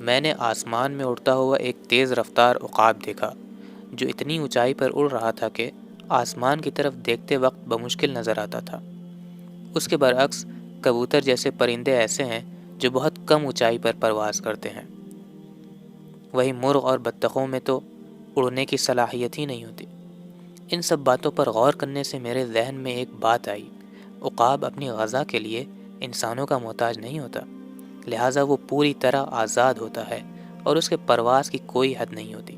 میں نے آسمان میں اڑتا ہوا ایک تیز رفتار عقاب دیکھا جو اتنی اونچائی پر اڑ رہا تھا کہ آسمان کی طرف دیکھتے وقت بمشکل نظر آتا تھا۔ اس کے برعکس کبوتر جیسے پرندے ایسے ہیں جو بہت کم اونچائی پر پرواز کرتے ہیں۔ وہی مرغ اور بطخوں میں تو اڑنے کی صلاحیت ہی نہیں ہوتی۔ ان سب باتوں پر غور کرنے سے میرے ذہن میں ایک بات آئی، عقاب اپنی غذا کے لیے انسانوں کا محتاج نہیں ہوتا، لہٰذا وہ پوری طرح آزاد ہوتا ہے اور اس کے پرواز کی کوئی حد نہیں ہوتی۔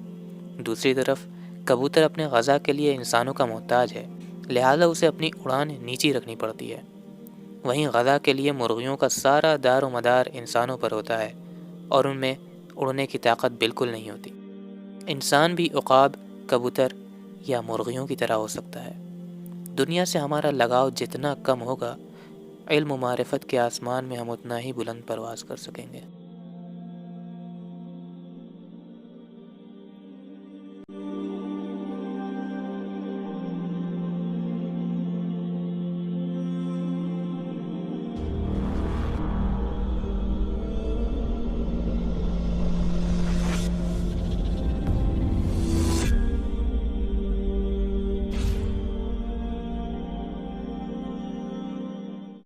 دوسری طرف کبوتر اپنے غذا کے لیے انسانوں کا محتاج ہے، لہٰذا اسے اپنی اڑان نیچی رکھنی پڑتی ہے۔ وہیں غذا کے لیے مرغیوں کا سارا دار و مدار انسانوں پر ہوتا ہے اور ان میں اڑنے کی طاقت بالکل نہیں ہوتی۔ انسان بھی عقاب، کبوتر یا مرغیوں کی طرح ہو سکتا ہے۔ دنیا سے ہمارا لگاؤ جتنا کم ہوگا، علم و معرفت کے آسمان میں ہم اتنا ہی بلند پرواز کر سکیں گے۔